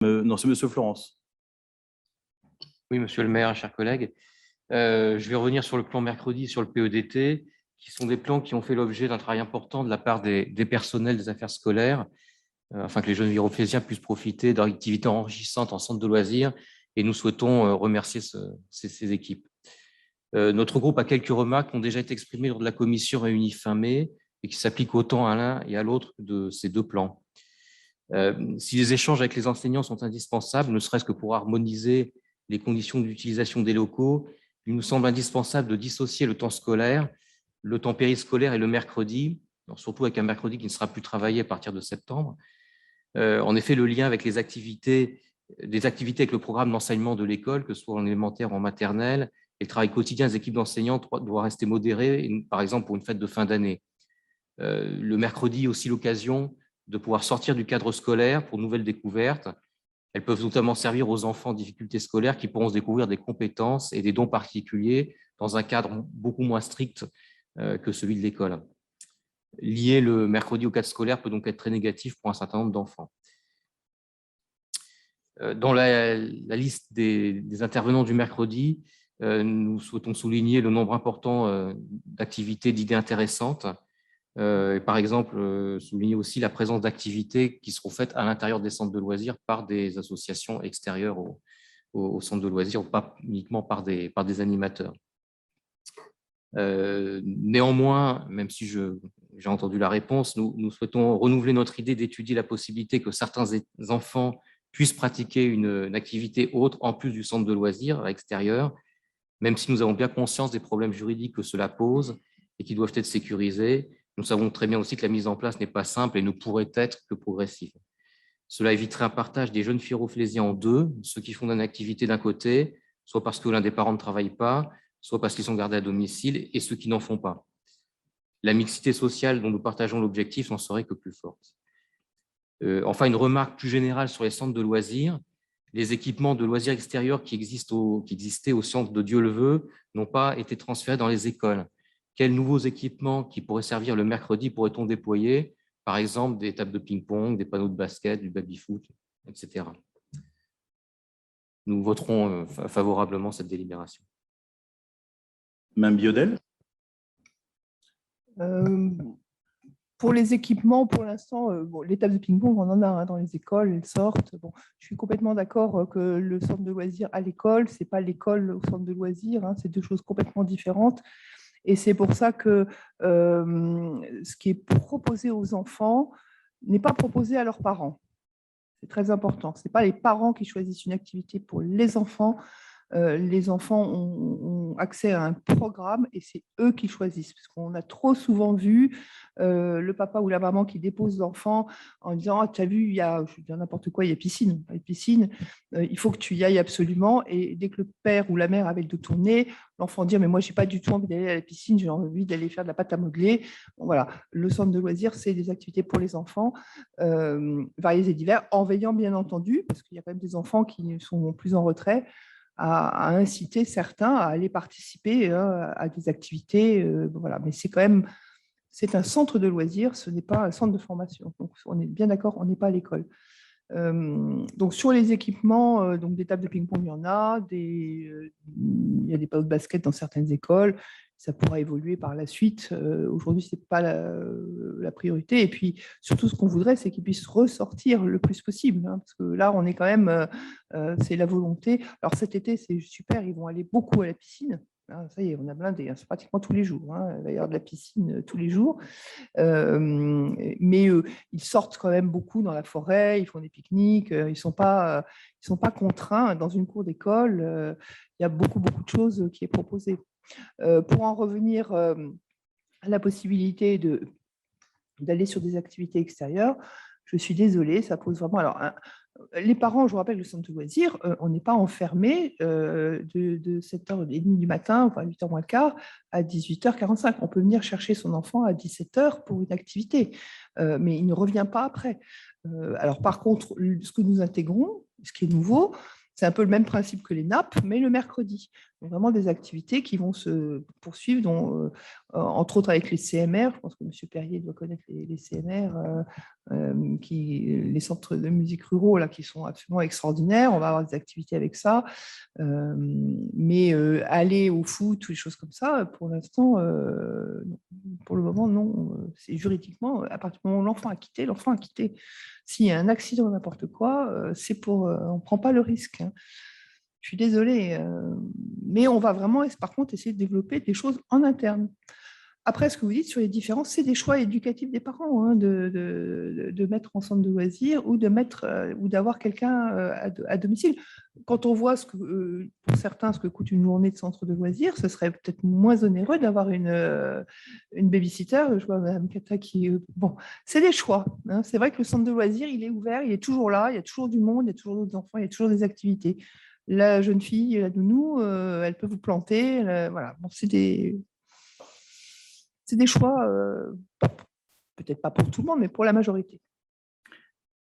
Non, c'est Monsieur Florence. Oui, monsieur le maire, chers collègues. Je vais revenir sur le plan mercredi, sur le PEDT, qui sont des plans qui ont fait l'objet d'un travail important de la part des personnels des affaires scolaires, afin que les jeunes virophésiens puissent profiter d'activités enrichissantes en centre de loisirs. Et nous souhaitons remercier ces équipes. Notre groupe a quelques remarques qui ont déjà été exprimées lors de la commission réunie fin mai et qui s'appliquent autant à l'un et à l'autre de ces deux plans. Si les échanges avec les enseignants sont indispensables, ne serait-ce que pour harmoniser les conditions d'utilisation des locaux, il nous semble indispensable de dissocier le temps scolaire, le temps périscolaire et le mercredi, surtout avec un mercredi qui ne sera plus travaillé à partir de septembre. En effet, le lien avec des activités avec le programme d'enseignement de l'école, que ce soit en élémentaire ou en maternelle, et le travail quotidien des équipes d'enseignants doit rester modéré, par exemple pour une fête de fin d'année. Le mercredi, aussi l'occasion de pouvoir sortir du cadre scolaire pour de nouvelles découvertes. Elles peuvent notamment servir aux enfants en difficulté scolaire qui pourront se découvrir des compétences et des dons particuliers dans un cadre beaucoup moins strict que celui de l'école. Lier le mercredi au cadre scolaire peut donc être très négatif pour un certain nombre d'enfants. Dans la liste des intervenants du mercredi, nous souhaitons souligner le nombre important d'activités, d'idées intéressantes. Par exemple, souligner aussi la présence d'activités qui seront faites à l'intérieur des centres de loisirs par des associations extérieures au centre de loisirs, pas uniquement par des animateurs. Néanmoins, même si j'ai entendu la réponse, nous souhaitons renouveler notre idée d'étudier la possibilité que certains enfants puissent pratiquer une activité autre en plus du centre de loisirs à l'extérieur, même si nous avons bien conscience des problèmes juridiques que cela pose et qui doivent être sécurisés. Nous savons très bien aussi que la mise en place n'est pas simple et ne pourrait être que progressive. Cela éviterait un partage des jeunes virophésiens en deux, ceux qui font une activité d'un côté, soit parce que l'un des parents ne travaille pas, soit parce qu'ils sont gardés à domicile, et ceux qui n'en font pas. La mixité sociale dont nous partageons l'objectif n'en serait que plus forte. Enfin, une remarque plus générale sur les centres de loisirs. Les équipements de loisirs extérieurs qui existaient au centre de Dieu-le-Veut n'ont pas été transférés dans les écoles. Quels nouveaux équipements qui pourraient servir le mercredi pourrait-on déployer? Par exemple, des tables de ping-pong, des panneaux de basket, du baby-foot, etc. Nous voterons favorablement cette délibération. Mme Biodel. Pour les équipements, pour l'instant, les tables de ping-pong, on en a dans les écoles, elles sortent. Bon, je suis complètement d'accord que le centre de loisirs à l'école, ce n'est pas l'école au centre de loisirs, c'est deux choses complètement différentes. Et c'est pour ça que ce qui est proposé aux enfants n'est pas proposé à leurs parents. C'est très important. Ce n'est pas les parents qui choisissent une activité pour les enfants. Les enfants ont accès à un programme et c'est eux qui choisissent. Parce qu'on a trop souvent vu le papa ou la maman qui dépose l'enfant en disant « Ah, tu as vu, il y a, je dis n'importe quoi, il y a piscine. Il faut que tu y ailles absolument. » Et dès que le père ou la mère avait le dos tourné, l'enfant dit « Mais moi, je n'ai pas du tout envie d'aller à la piscine, j'ai envie d'aller faire de la pâte à modeler. » Bon, voilà, le centre de loisirs, c'est des activités pour les enfants, variées et diverses, en veillant bien entendu, parce qu'il y a quand même des enfants qui sont plus en retrait, à inciter certains à aller participer à des activités. Voilà. Mais c'est un centre de loisirs, ce n'est pas un centre de formation. Donc, on est bien d'accord, on n'est pas à l'école. Donc, sur les équipements, donc des tables de ping-pong, il y en a, il y a des panneaux de basket dans certaines écoles. Ça pourra évoluer par la suite. Aujourd'hui, ce n'est pas la priorité. Et puis, surtout, ce qu'on voudrait, c'est qu'ils puissent ressortir le plus possible. Parce que là, on est quand même, c'est la volonté. Alors, cet été, c'est super, ils vont aller beaucoup à la piscine. Ça y est, on a blindé, c'est pratiquement tous les jours. Il va y avoir de la piscine tous les jours. Mais ils sortent quand même beaucoup dans la forêt, ils font des pique-niques, ils sont pas contraints. Dans une cour d'école, il y a beaucoup de choses qui est proposées. Pour en revenir à la possibilité d'aller sur des activités extérieures, je suis désolée, ça pose vraiment… Alors, les parents, je vous rappelle, le centre de loisirs, on n'est pas enfermé de 7h30 du matin, enfin 8h moins le quart, à 18h45. On peut venir chercher son enfant à 17h pour une activité, mais il ne revient pas après. Alors, par contre, ce que nous intégrons, ce qui est nouveau, c'est un peu le même principe que les nappes, mais le mercredi. Vraiment des activités qui vont se poursuivre, dont, entre autres avec les CMR. Je pense que M. Perrier doit connaître les CMR, les centres de musique ruraux là, qui sont absolument extraordinaires. On va avoir des activités avec ça. Mais aller au foot ou des choses comme ça, pour l'instant, pour le moment, non. C'est juridiquement, à partir du moment où l'enfant a quitté, l'enfant a quitté. S'il y a un accident ou n'importe quoi, c'est pour, on ne prend pas le risque. Hein. Je suis désolée, mais on va vraiment, par contre, essayer de développer des choses en interne. Après, ce que vous dites sur les différences, c'est des choix éducatifs des parents, hein, de mettre en centre de loisirs ou d'avoir quelqu'un à domicile. Quand on voit pour certains ce que coûte une journée de centre de loisirs, ce serait peut-être moins onéreux d'avoir une babysitter. Je vois Mme Kata qui... bon, c'est des choix. Hein. C'est vrai que le centre de loisirs, il est ouvert, il est toujours là, il y a toujours du monde, il y a toujours d'autres enfants, il y a toujours des activités. La jeune fille, la nounou, elle peut vous planter. Voilà. Bon, c'est des choix, peut-être pas pour tout le monde, mais pour la majorité.